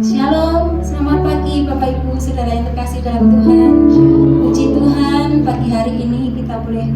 Shalom, selamat pagi Bapak Ibu Saudara yang terkasih dalam Tuhan. Puji Tuhan, pagi hari ini kita boleh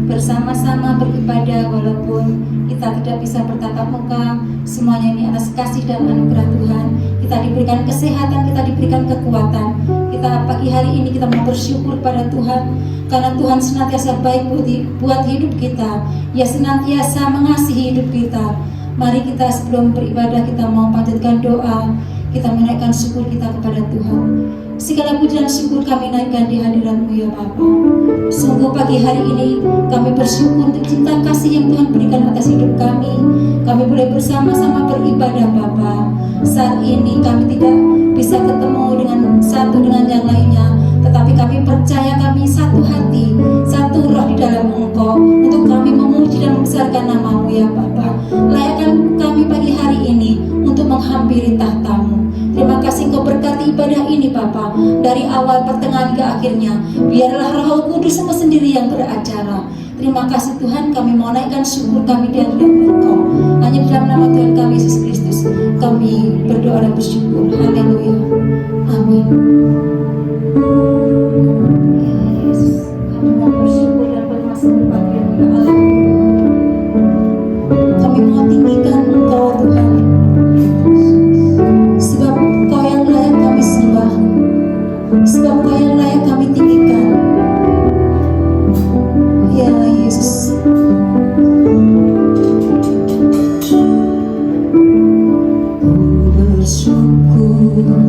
bersama-sama beribadah walaupun kita tidak bisa bertatap muka. Semuanya ini atas kasih dan anugerah Tuhan. Kita diberikan kesehatan, kita diberikan kekuatan. Kita pagi hari ini kita mau bersyukur pada Tuhan karena Tuhan senantiasa baik buat hidup kita. Ia senantiasa mengasihi hidup kita. Mari kita sebelum beribadah kita mau panjatkan doa. Kita menaikkan syukur kita kepada Tuhan. Segala puji dan syukur kami naikkan di hadirat-Mu ya Bapa. Sungguh pagi hari ini kami bersyukur untuk cinta kasih yang Tuhan berikan atas hidup kami. Kami boleh bersama-sama beribadah Bapa. Saat ini kami tidak bisa ketemu dengan satu dengan yang lainnya, tetapi kami percaya kami satu hati, satu roh di dalam Engkau untuk kami memuji dan membesarkan nama-Mu ya Bapa. Layakkan kami pagi hari ini untuk menghampiri tahta-Mu. Terima kasih Engkau berkati ibadah ini Bapa, dari awal pertengahan hingga akhirnya. Biarlah Roh Kudus Engkau sendiri yang beracara. Terima kasih Tuhan, kami mau naikkan syukur kami di hadirat Engkau. Hanya di dalam nama Tuhan kami Yesus Kristus kami berdoa dan bersyukur. Haleluya. Amin. Yesus, kami mau bersyukur dan bermasuk pagi ya Allah. Kami mau tinggikan Engkau Tuhan, sebab Engkau yang layak kami sembah, sebab Engkau yang layak kami tinggikan. Ya Yesus, ku bersyukur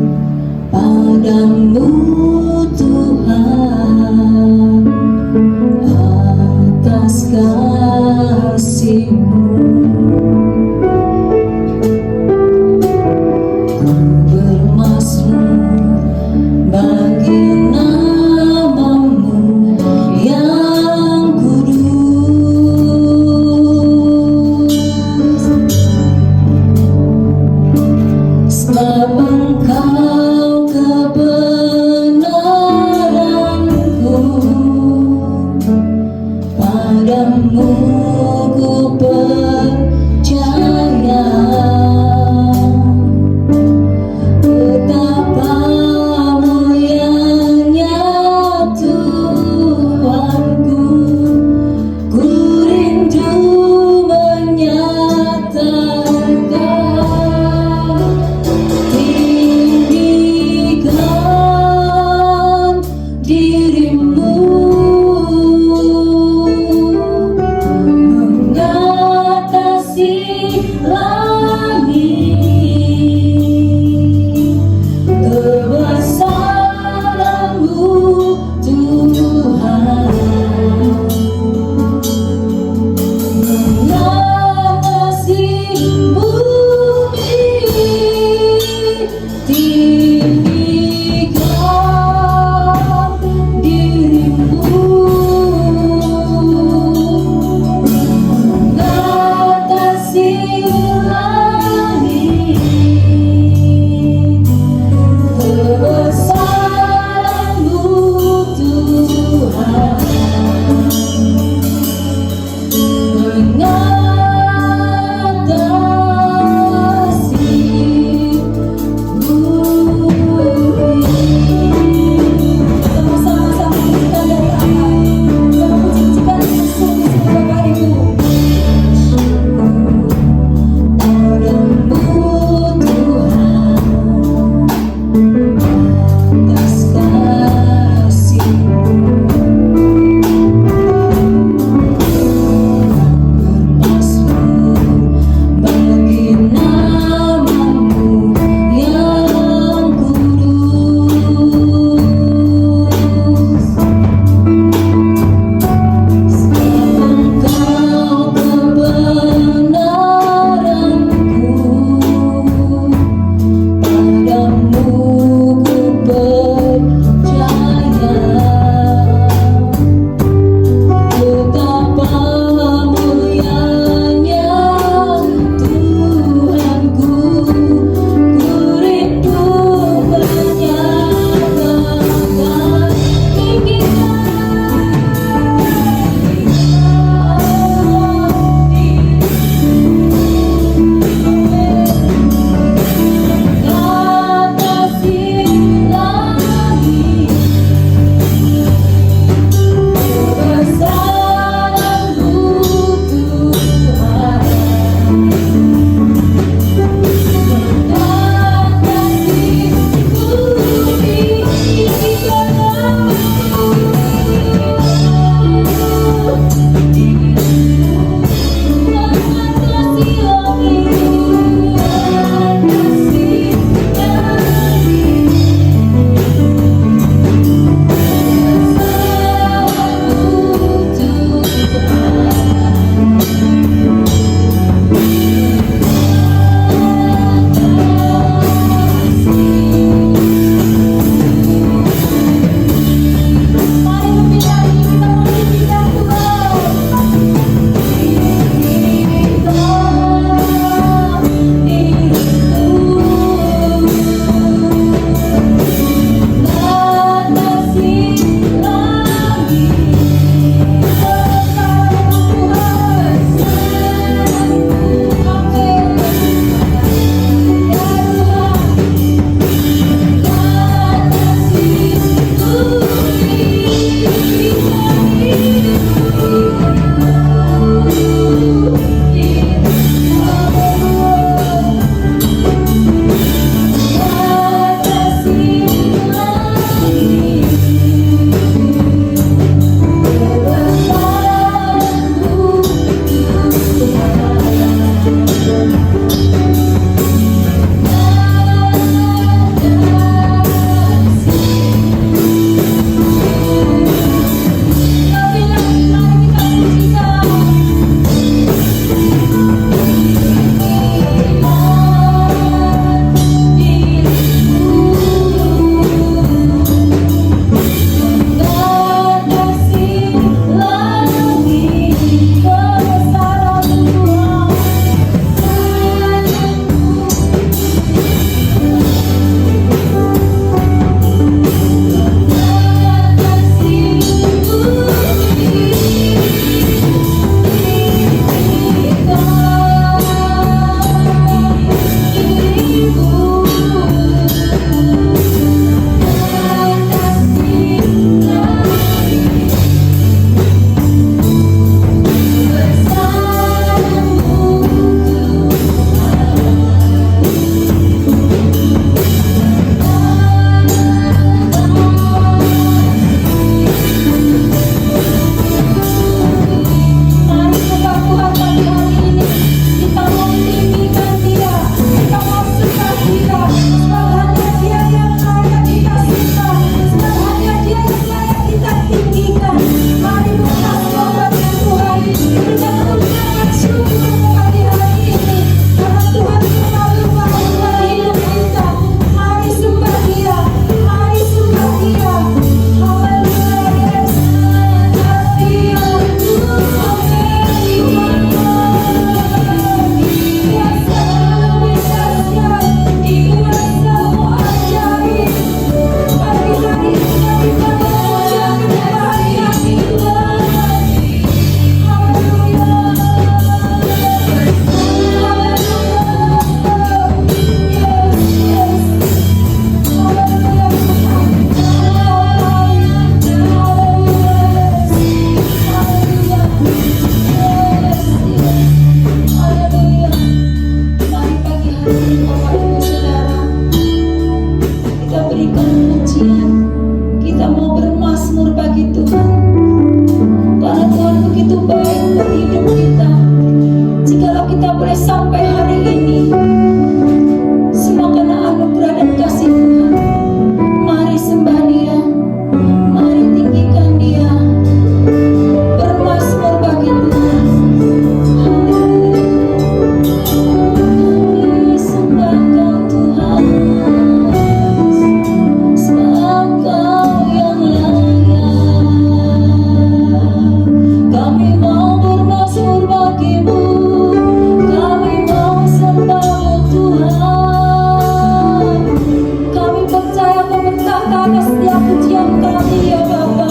atas setiap pujian kami ya Bapa.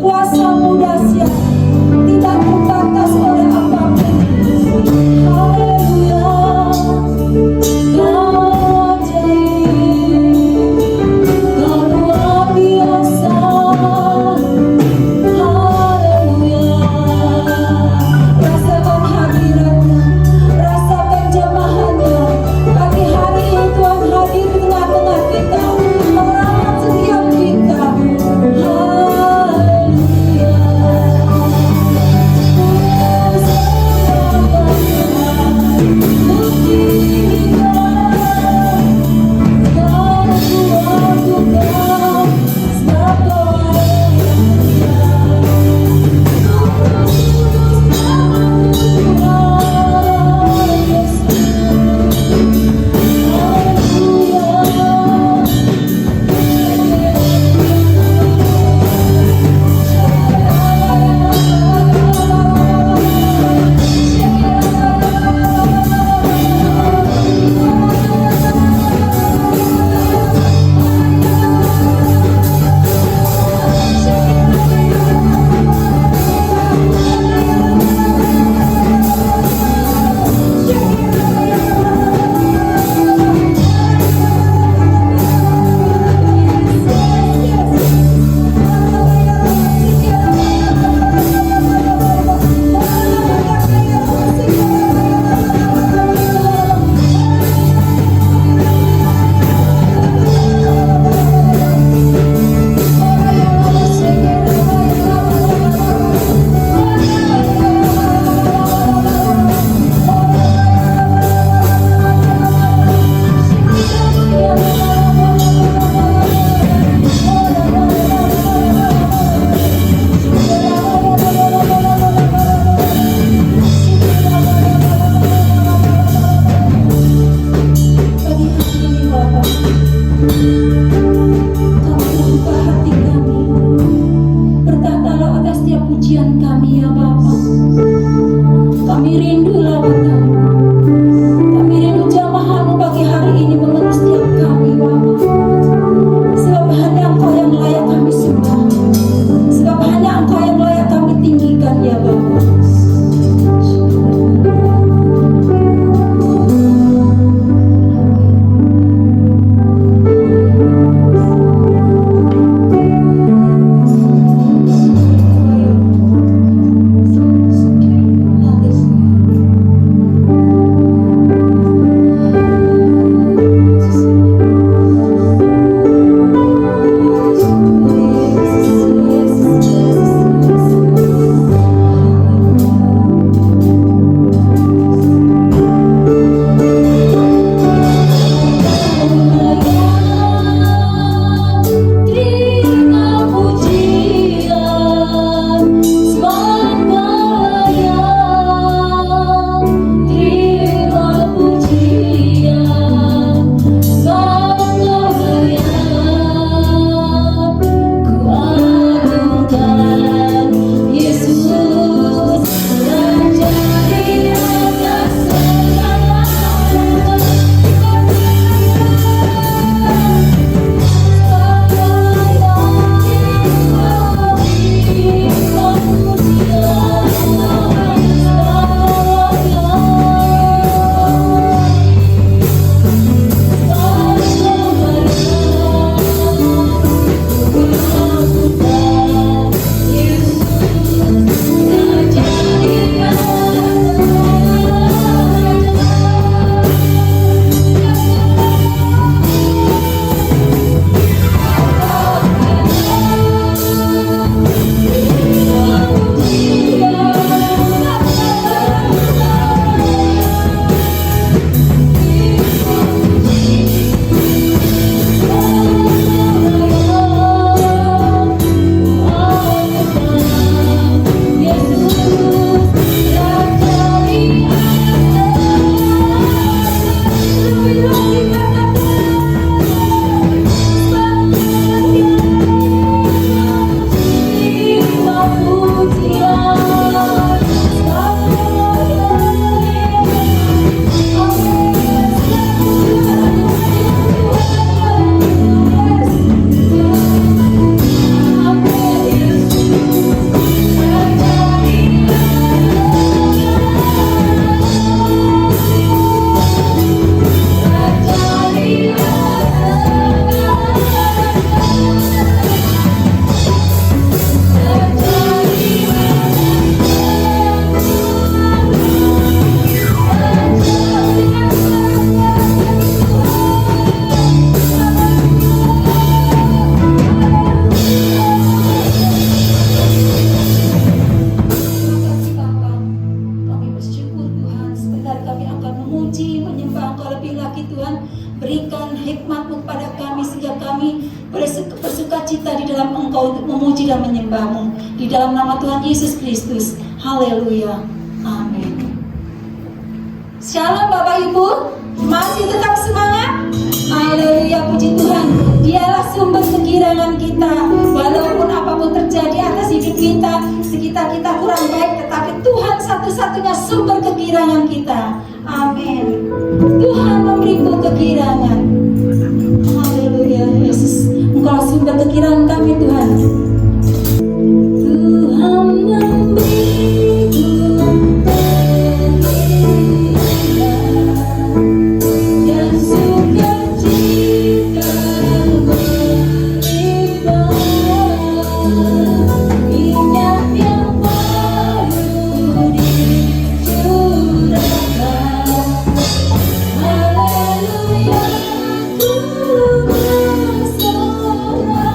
Kuasa-Mu dahsyat, tidak terbatas oleh apapun. Haleluya. Kau ajaib, Kau luar biasa. Haleluya. Rasakan hadirat-Nya, rasakan jamahan-Nya. Pagi hari ini Tuhan hadir di tengah-tengah kita, merawat setiap kita. boleh bersuka cita di dalam Engkau untuk memuji dan menyembah-Mu. Di dalam nama Tuhan Yesus Kristus. Haleluya. Amin. Shalom Bapak Ibu. Masih tetap semangat. Haleluya, puji Tuhan. Dialah sumber kegirangan kita. Walaupun apapun terjadi atas hidup kita, sekitar kita kurang baik, tetapi Tuhan satu-satunya sumber kegirangan kita. Amin. Tuhan memberiku kegirangan. Haleluya, Yesus. Engkau sumber kegirangan kami, Tuhan. Tuhan memberiku dan sukacita melimpah, minyak yang baru dicurahkan. Haleluya, ku bersorak.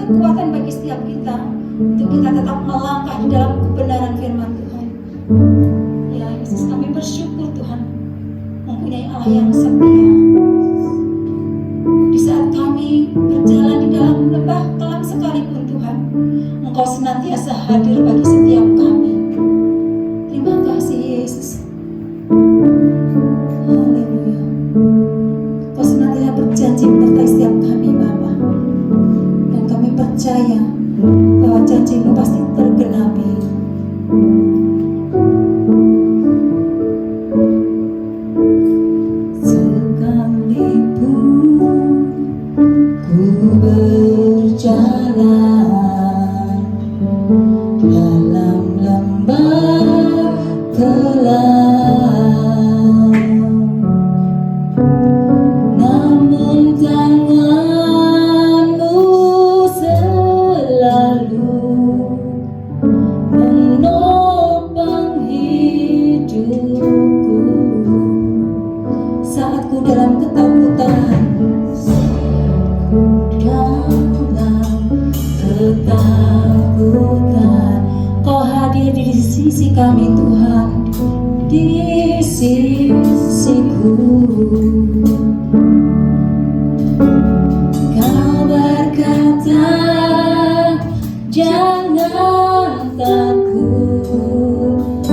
kekuatan bagi setiap kita untuk kita tetap melangkah di dalam kebenaran firman Tuhan. Ya Yesus, kami bersyukur Tuhan mempunyai Allah yang setia. Di saat kami berjalan di dalam lembah kelam sekalipun Tuhan, Engkau senantiasa hadir bagi setiap kami. Terima kasih Yesus. Haleluya. Engkau senantiasa berjanji menyertai setiap kami Bapa. Dan kami percaya bahwa janji-Mu pasti tergenapi. Sekalipun ku berjalan dalam ketakutan. Kau hadir di sisi kami Tuhan, di sisiku. Kau berkata, jangan takut,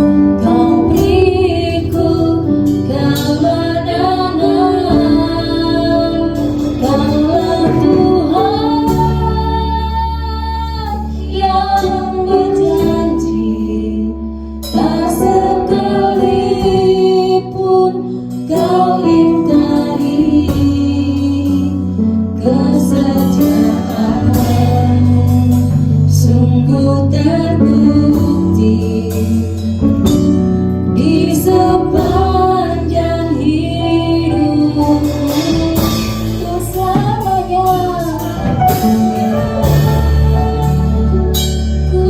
kau beriku kemenangan. Kaulah Tuhan yang berjanji, tak sekalipun kau ingkari kesetiaan. Sungguh terbukti di sepanjang hidupku bersamanya. Ku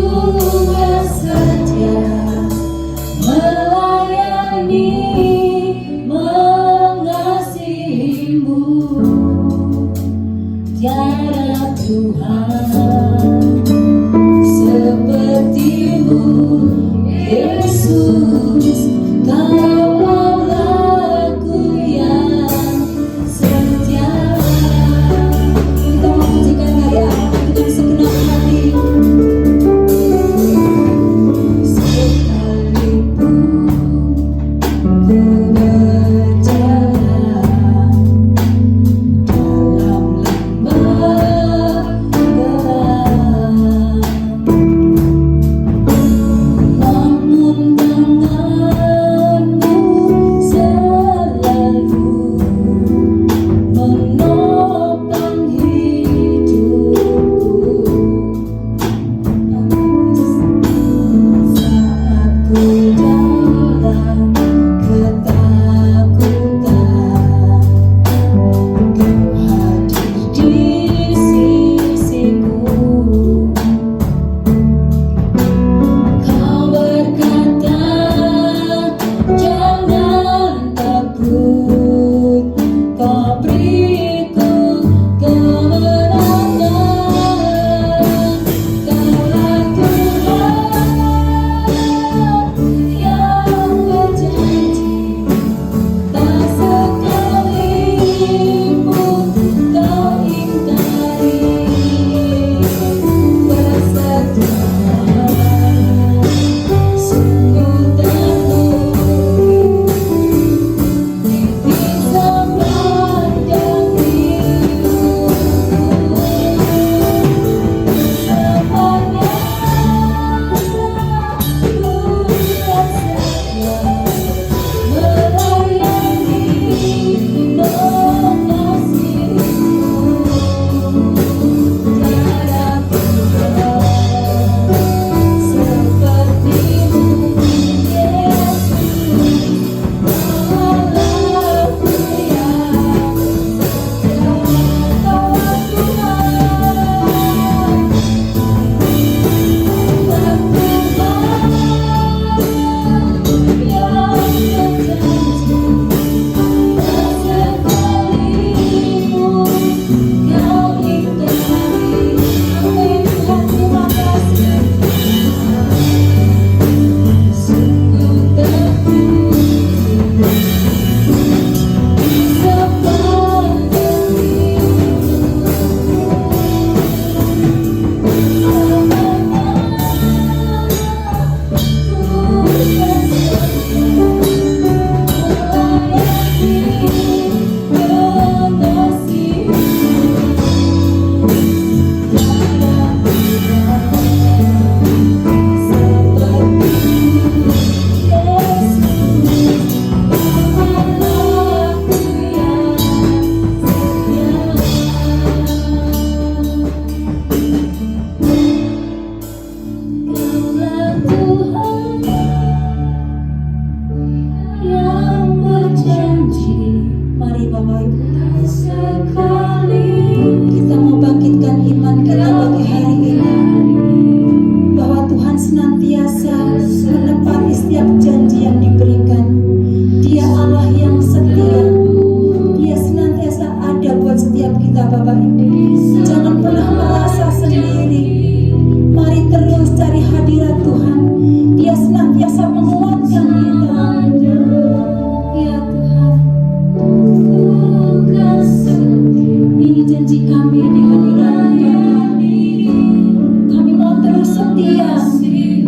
bersedia melayani, mengasihimu. Tiada Tuhan sepertimu, Yesus. Kau Allahku yang setia. Kita memujikan hari itu segenap hati. Sekalipun ku berjalan dalam lembah gelap, namun tanganmu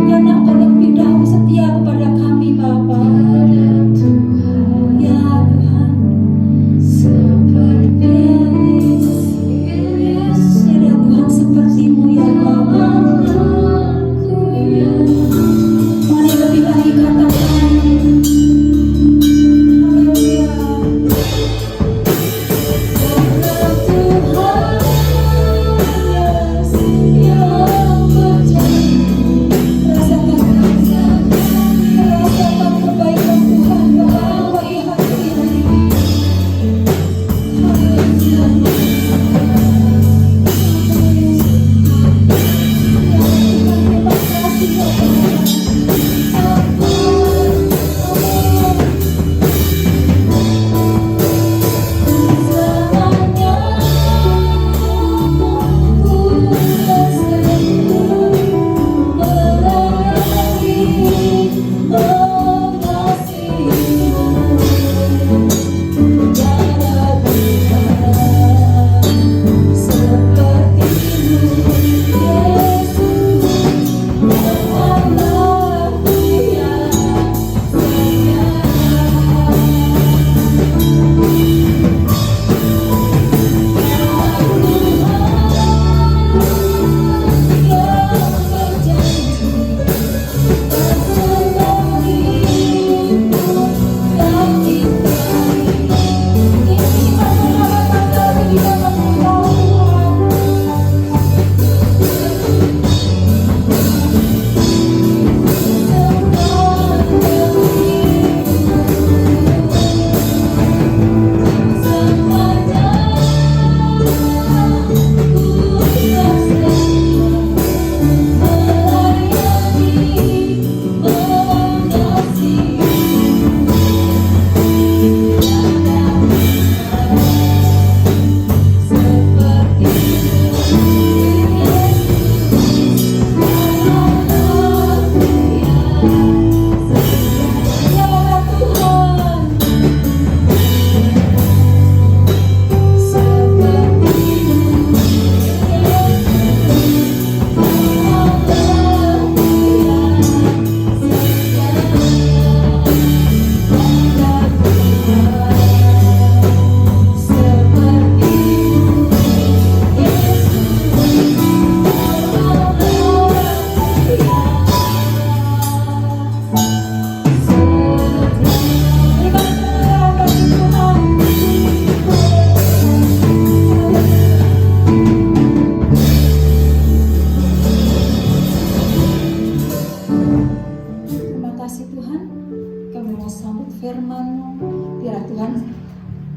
karena Engkau lebih dahulu setia kepada kami Bapa. Ya Tuhan, seperti ya Tuhan, seperti-Mu ya Bapa. Mari lebih lagi katakan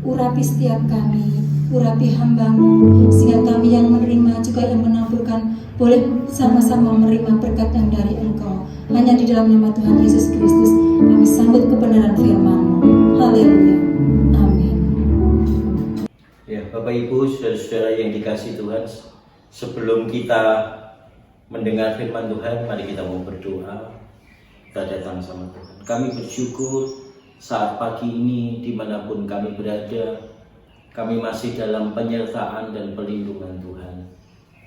urapi setiap kami, urapi hamba-Mu, sehingga kami yang menerima juga yang menaburkan boleh sama-sama menerima berkat yang dari Engkau. Hanya di dalam nama Tuhan Yesus Kristus kami sambut kebenaran firman-Mu. Haleluya. Amin. Ya, Bapak Ibu, saudara-saudara yang dikasihi Tuhan, sebelum kita mendengar firman Tuhan, mari kita mau berdoa. Kita datang sama Tuhan. Kami bersyukur saat pagi ini dimanapun kami berada, kami masih dalam penyertaan dan perlindungan Tuhan.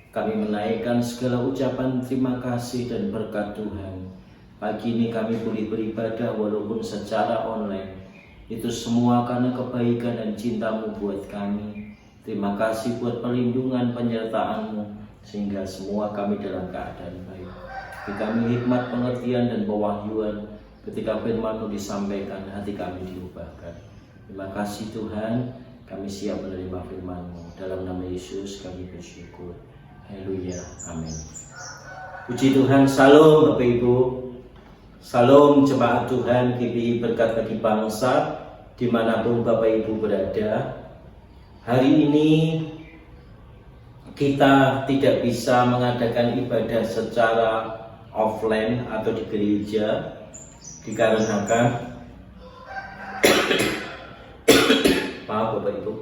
Kami menaikkan segala ucapan terima kasih dan berkat Tuhan. Pagi ini kami boleh beribadah walaupun secara online. Itu semua karena kebaikan dan cinta-Mu buat kami. Terima kasih buat perlindungan penyertaan-Mu, sehingga semua kami dalam keadaan baik. Beri kami hikmat, pengertian, dan pewahyuan. Ketika firman-Mu disampaikan, hati kami diubahkan. Terima kasih Tuhan, kami siap menerima firman-Mu. Dalam nama Yesus kami bersyukur. Haleluya, amin. Puji Tuhan, salam Bapak Ibu. Salam jemaat Tuhan, GPI berkat bagi bangsa, dimanapun Bapak Ibu berada. Hari ini kita tidak bisa mengadakan ibadah secara offline atau di gereja, dikarenakan maaf Bapak Ibu,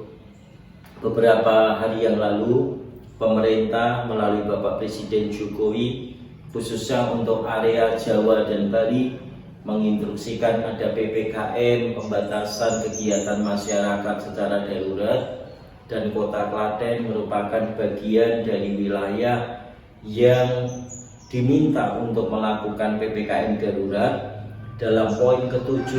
beberapa hari yang lalu pemerintah melalui Bapak Presiden Jokowi khususnya untuk area Jawa dan Bali menginstruksikan ada PPKM, pembatasan kegiatan masyarakat secara darurat, dan Kota Klaten merupakan bagian dari wilayah yang diminta untuk melakukan PPKM darurat. Dalam poin ke-7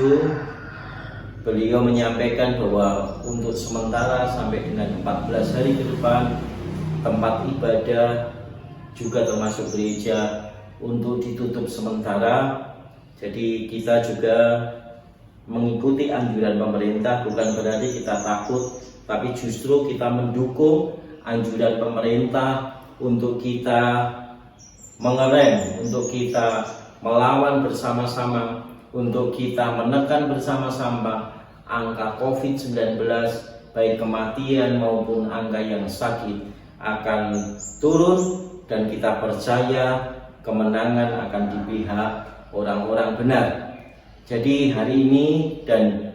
beliau menyampaikan bahwa untuk sementara sampai dengan 14 hari ke depan tempat ibadah juga termasuk gereja untuk ditutup sementara. Jadi kita juga mengikuti anjuran pemerintah, bukan berarti kita takut, tapi justru kita mendukung anjuran pemerintah untuk kita mengerem, untuk kita melawan bersama-sama, untuk kita menekan bersama-sama angka COVID-19, baik kematian maupun angka yang sakit akan turun, dan kita percaya kemenangan akan di pihak orang-orang benar. Jadi hari ini dan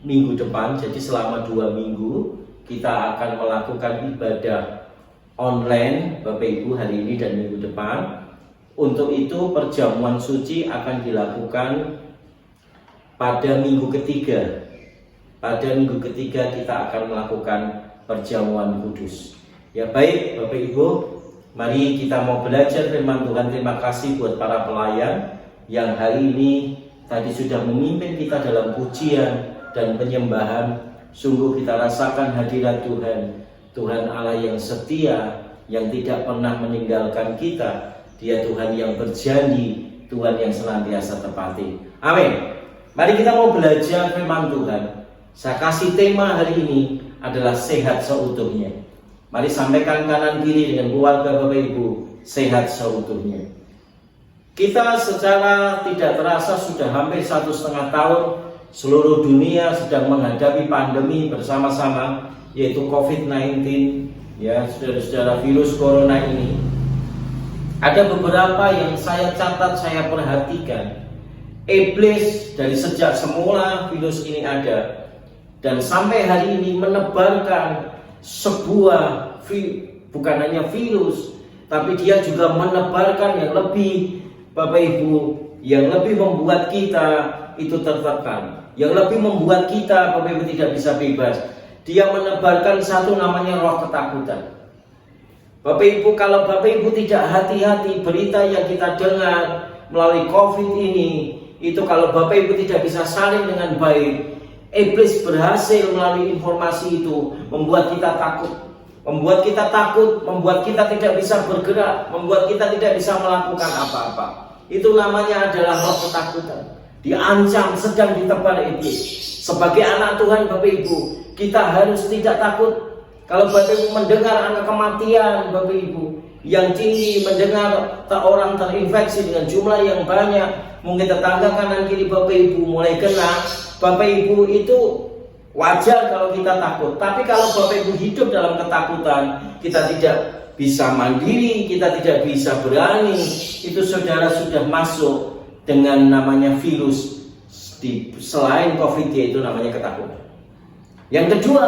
minggu depan, jadi selama 2 minggu kita akan melakukan ibadah online Bapak Ibu hari ini dan minggu depan. Untuk itu perjamuan suci akan dilakukan pada minggu ketiga. Pada minggu ketiga kita akan melakukan perjamuan kudus. Ya baik Bapak Ibu, mari kita mau belajar firman Tuhan. Terima kasih buat para pelayan yang hari ini tadi sudah memimpin kita dalam pujian dan penyembahan. Sungguh kita rasakan hadirat Tuhan, Tuhan Allah yang setia, yang tidak pernah meninggalkan kita. Dia Tuhan yang berjanji, Tuhan yang senantiasa tepati. Amin. Mari kita mau belajar firman Tuhan. Saya kasih tema hari ini adalah sehat seutuhnya. Mari sampaikan kanan kiri dengan keluarga Bapak Ibu, sehat seutuhnya. Kita secara tidak terasa sudah hampir 1,5 tahun seluruh dunia sedang menghadapi pandemi bersama-sama, yaitu COVID-19, ya saudara-saudara, virus corona ini. Ada beberapa yang saya catat, saya perhatikan. Iblis dari sejak semula virus ini ada dan sampai hari ini menebarkan sebuah bukan hanya virus, tapi dia juga menebarkan yang lebih, Bapak Ibu, yang lebih membuat kita itu tertekan, yang lebih membuat kita, Bapak Ibu, tidak bisa bebas. Dia menebarkan satu namanya roh ketakutan. Bapak Ibu, kalau Bapak Ibu tidak hati-hati, berita yang kita dengar melalui COVID ini, itu kalau Bapak Ibu tidak bisa saling dengan baik, iblis berhasil melalui informasi itu membuat kita takut, membuat kita takut, membuat kita tidak bisa bergerak, membuat kita tidak bisa melakukan apa-apa. Itu namanya adalah roh ketakutan. Diancam, sedang ditebar iblis. Sebagai anak Tuhan Bapak Ibu, kita harus tidak takut. Kalau Bapak Ibu mendengar angka kematian Bapak Ibu yang tinggi, mendengar orang terinfeksi dengan jumlah yang banyak, mungkin tetangga kanan kiri Bapak Ibu mulai kena, Bapak Ibu itu wajar kalau kita takut. Tapi kalau Bapak Ibu hidup dalam ketakutan, kita tidak bisa mandiri, kita tidak bisa berani, itu saudara sudah masuk dengan namanya virus selain COVID, yaitu namanya ketakutan. Yang kedua,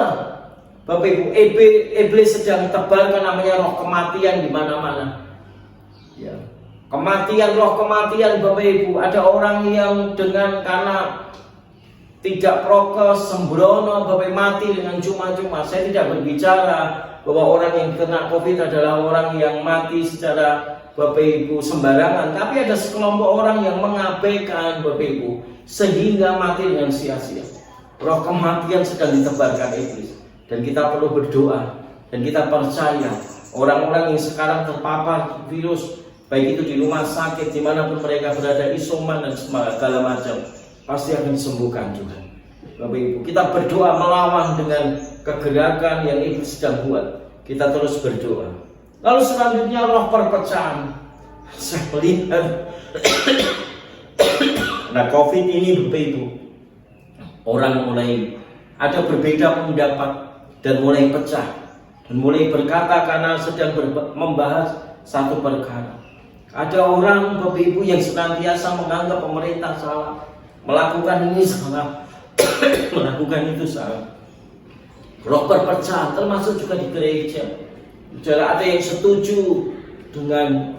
Bapak Ibu, iblis sedang tebarkan namanya roh kematian di mana-mana. Ya. Kematian, roh kematian Bapak Ibu. Ada orang yang karena tidak prokes, sembrono, Bapak Ibu, mati dengan cuma-cuma. Saya tidak berbicara bahwa orang yang kena COVID adalah orang yang mati secara Bapak Ibu sembarangan. Tapi ada sekelompok orang yang mengabaikan Bapak Ibu sehingga mati dengan sia-sia. Roh kematian sedang ditebarkan iblis. Dan kita perlu berdoa, dan kita percaya orang-orang yang sekarang terpapar virus, baik itu di rumah sakit, dimanapun mereka berada, isoman dan segala macam, pasti akan disembuhkan Tuhan. Bapak Ibu, kita berdoa melawan dengan kegerakan yang iblis sedang buat. Kita terus berdoa. Lalu selanjutnya roh perpecahan. Saya melihat nah COVID ini Bapak Ibu, orang mulai ada berbeda pendapat dan mulai pecah dan mulai berkata karena sedang membahas satu perkara. Ada orang Bapak Ibu yang senantiasa menganggap pemerintah salah, melakukan ini salah, melakukan itu salah. Roh perpecahan termasuk juga di gereja. Ada yang setuju dengan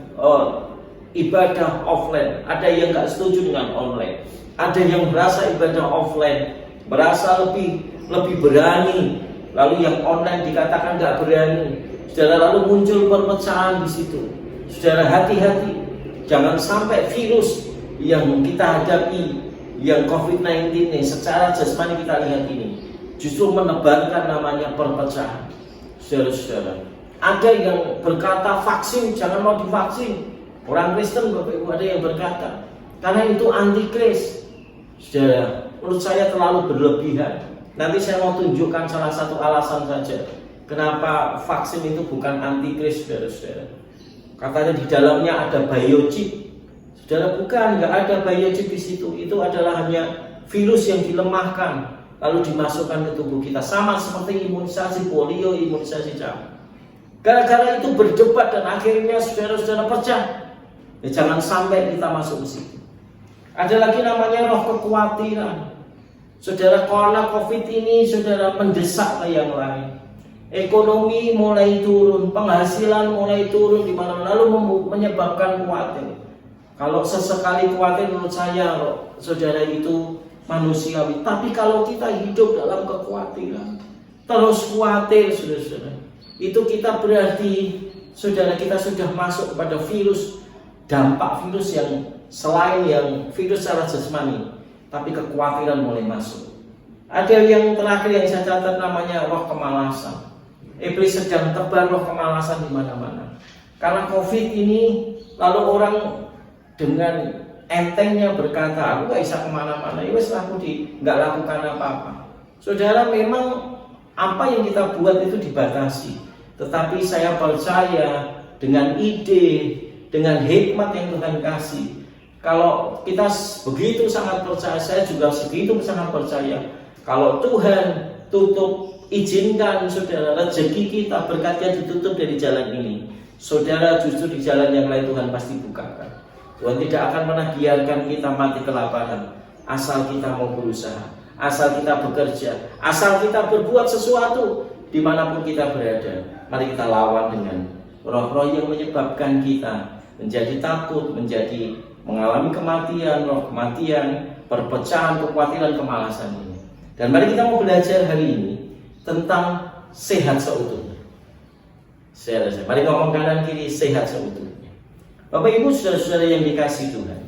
ibadah offline, ada yang nggak setuju dengan online, ada yang merasa ibadah offline merasa lebih berani, lalu yang online dikatakan nggak berani. Saudara, lalu muncul perpecahan di situ. Saudara, hati-hati. Jangan sampai virus yang kita hadapi, yang COVID-19 ini secara jasmani kita lihat ini justru menebarkan namanya perpecahan. Saudara-saudara, ada yang berkata vaksin, jangan mau divaksin. Orang Kristen Bapak Ibu ada yang berkata karena itu antikris. Saudara, menurut saya terlalu berlebihan. Nanti saya mau tunjukkan salah satu alasan saja kenapa vaksin itu bukan antikris, saudara-saudara. Katanya di dalamnya ada biochip. Saudara, bukan, nggak ada biochip di situ. Itu adalah hanya virus yang dilemahkan lalu dimasukkan ke tubuh kita, sama seperti imunisasi polio, imunisasi campak. Gara-gara itu berdebat dan akhirnya saudara-saudara pecah. Ya, jangan sampai kita masuk ke situ. Ada lagi namanya roh kekhawatiran. Saudara, karena COVID ini saudara mendesak ke yang lain. Ekonomi mulai turun, penghasilan mulai turun di mana lalu menyebabkan khawatir. Kalau sesekali khawatir menurut saya saudara itu manusiawi. Tapi kalau kita hidup dalam kekhawatiran, terus khawatir saudara-saudara, itu kita berarti saudara kita sudah masuk kepada virus, dampak virus yang selain yang virus secara jasmani, tapi kekhawatiran mulai masuk. Ada yang terakhir yang saya catat namanya roh kemalasan. Iblis sedang tebar roh kemalasan di mana-mana. Karena COVID ini, lalu orang dengan entengnya berkata, aku gak bisa kemana-mana, ya wes aku nggak lakukan apa-apa. Saudara, memang apa yang kita buat itu dibatasi. Tetapi saya percaya dengan ide, dengan hikmat yang Tuhan kasih. Kalau kita begitu sangat percaya, saya juga segitu sangat percaya. Kalau Tuhan izinkan saudara rezeki kita, berkatnya ditutup dari jalan ini, saudara justru di jalan yang lain Tuhan pasti bukakan. Tuhan tidak akan pernah biarkan kita mati kelaparan asal kita mau berusaha, asal kita bekerja, asal kita berbuat sesuatu dimanapun kita berada. Mari kita lawan dengan roh-roh yang menyebabkan kita menjadi takut, menjadi mengalami kematian, roh kematian, perpecahan, kekhawatiran, kemalasan ini. Dan mari kita mau belajar hari ini tentang sehat seutuhnya. Mari ngomong kanan kiri, sehat seutuhnya. Bapak Ibu saudara-saudara yang dikasihi Tuhan,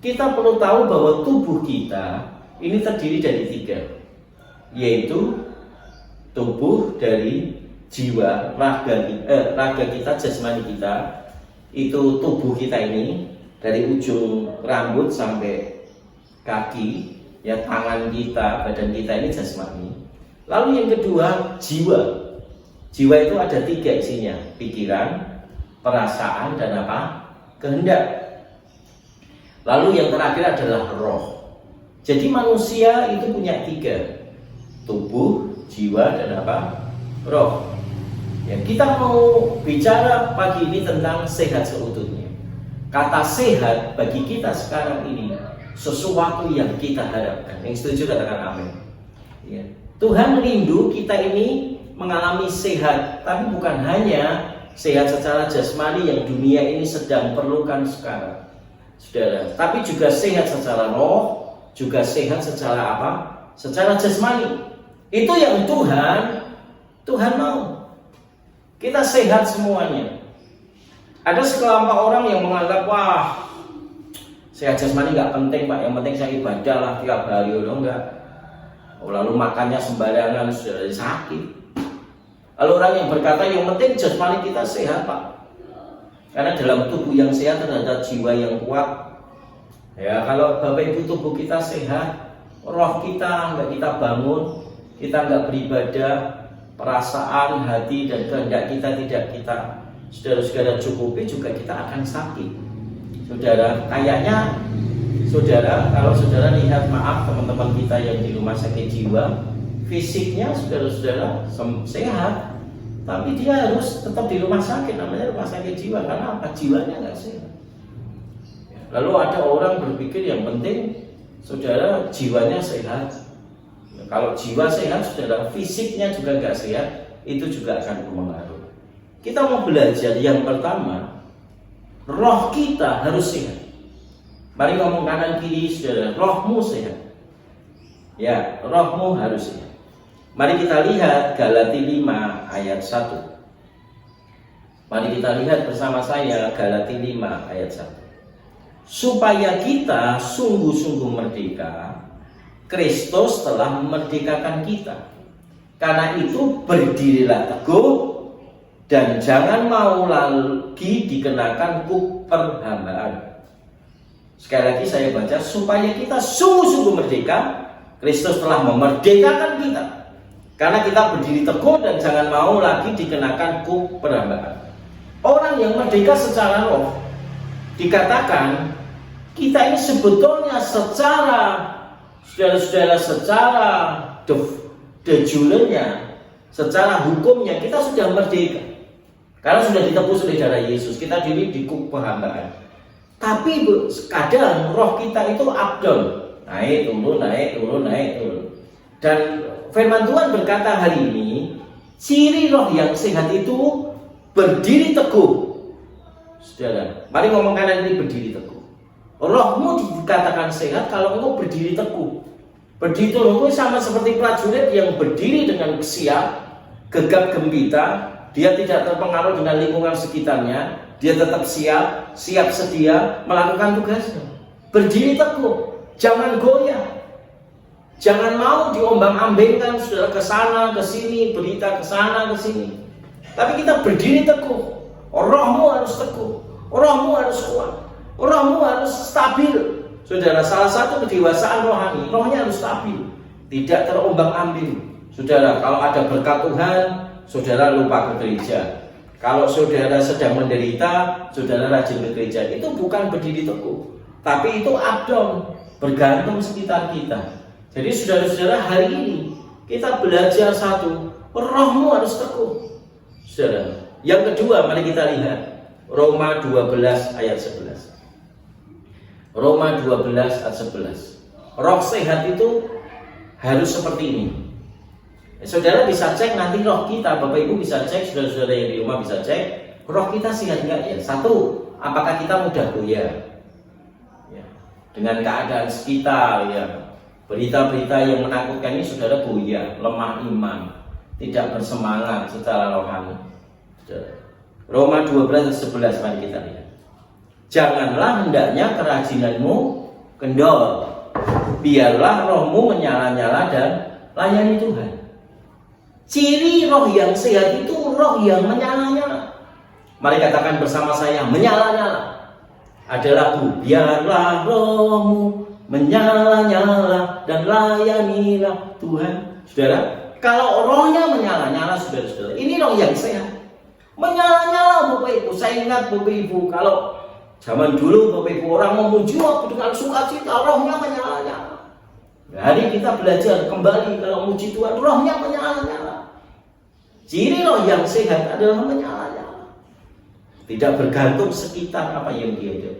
kita perlu tahu bahwa tubuh kita ini terdiri dari 3, yaitu tubuh dari jiwa, raga kita, jasmani kita. Itu tubuh kita ini dari ujung rambut sampai kaki, ya, tangan kita, badan kita ini jasmani. Lalu yang kedua, jiwa. Jiwa itu ada 3 isinya, pikiran, perasaan, dan apa? Kehendak. Lalu yang terakhir adalah roh. Jadi manusia itu punya 3, tubuh, jiwa, dan apa? Roh. Ya, kita mau bicara pagi ini tentang sehat seutuhnya. Kata sehat bagi kita sekarang ini sesuatu yang kita harapkan. Yang setuju katakan amin. Ya. Tuhan rindu kita ini mengalami sehat, tapi bukan hanya sehat secara jasmani yang dunia ini sedang perlukan sekarang, saudara, tapi juga sehat secara roh, juga sehat secara apa? Secara jasmani. Itu yang Tuhan mau. Kita sehat semuanya. Ada sekelompok orang yang menganggap, wah, sehat jasmani nggak penting Pak, yang penting saya ibadah lah tiap hari. Enggak. Lalu makannya sembarangan, sudah sakit. Lalu orang yang berkata yang penting jasmani kita sehat Pak, karena dalam tubuh yang sehat ada jiwa yang kuat. Ya, kalau Bapak Ibu tubuh kita sehat, roh kita nggak kita bangun, kita nggak beribadah, perasaan, hati, dan kehendak kita tidak kita saudara-saudara cukupi, juga kita akan sakit. Saudara, kayaknya saudara, kalau saudara lihat, maaf teman-teman kita yang di rumah sakit jiwa, fisiknya saudara-saudara sehat, tapi dia harus tetap di rumah sakit, namanya rumah sakit jiwa. Karena apa? Jiwanya nggak sehat. Lalu ada orang berpikir yang penting saudara jiwanya sehat. Kalau jiwa sehat, saudara, fisiknya juga nggak sehat, itu juga akan berpengaruh. Kita mau belajar yang pertama, roh kita harus sehat. Mari ngomong kanan kiri, saudara, rohmu sehat. Ya, rohmu harus sehat. Mari kita lihat Galati 5 ayat 1. Mari kita lihat bersama saya Galati 5 ayat 1. supaya kita sungguh-sungguh merdeka, Kristus telah memerdekakan kita. Karena itu berdirilah teguh dan jangan mau lagi dikenakan kuk perhambaan. Sekali lagi saya baca, supaya kita sungguh-sungguh merdeka, Kristus telah memerdekakan kita. Karena kita berdiri teguh dan jangan mau lagi dikenakan kuk perhambaan. Orang yang merdeka secara roh, dikatakan kita ini sebetulnya secara saudara-saudara, secara de jure-nya, secara hukumnya kita sudah merdeka. Karena sudah ditebus oleh darah Yesus, kita diri di kuk perhambaan. Tapi kadang roh kita itu up down, naik turun, naik turun, naik turun. Dan firman Tuhan berkata hari ini, ciri roh yang sehat itu berdiri teguh. Saudara, mari ngomong kanan ini berdiri teguh. Rohmu dikatakan sehat kalau engkau berdiri teguh. Berdiri teguh sama seperti prajurit yang berdiri dengan siap, gegap gempita. Dia tidak terpengaruh dengan lingkungan sekitarnya. Dia tetap siap sedia melakukan tugasnya. Berdiri teguh, jangan goyah. Jangan mau diombang-ambingkan, saudara, ke sana ke sini, berita ke sana ke sini. Tapi kita berdiri teguh. Rohmu harus teguh, rohmu harus kuat, rohmu harus stabil. Saudara, salah satu kedewasaan rohani, rohnya harus stabil, tidak terombang-ambing. Saudara, kalau ada berkat Tuhan, saudara lupa ke gereja. Kalau saudara sedang menderita, saudara rajin ke gereja. Itu bukan berdiri teguh, tapi itu up down, bergantung sekitar kita. Jadi saudara-saudara, hari ini kita belajar satu, rohmu harus teguh. Saudara, yang kedua mari kita lihat Roma 12 ayat 11. Roma 12 ayat 11. Roh sehat itu harus seperti ini. Saudara bisa cek nanti roh kita, Bapak Ibu bisa cek, saudara-saudara yang di rumah bisa cek, roh kita sehat enggak ya? Satu, apakah kita mudah goyah? Ya, dengan keadaan sekitar, ya. Berita-berita yang menakutkan ini saudara goyah, lemah iman, tidak bersemangat secara rohani. Roma 12:11 mari kita lihat. Janganlah hendaknya kerajinanmu kendor, biarlah rohmu menyala-nyala dan layani Tuhan. Ciri roh yang sehat itu roh yang menyala-nyala. Mari katakan bersama saya, menyala-nyala. Ada lagu, biarlah rohmu menyala-nyala dan layanilah Tuhan. Saudara, kalau rohnya menyala-nyala, saudara-saudara, ini roh yang sehat. Menyala-nyala Bapak Ibu. Saya ingat Bapak Ibu, kalau zaman dulu Bapak Ibu orang memuji waktu dengan sukacita, rohnya menyala-nyala. Hari kita belajar kembali kalau memuji Tuhan, rohnya menyala-nyala. Ciri roh yang sehat adalah menyala-nyala. Tidak bergantung sekitar apa yang dia ada.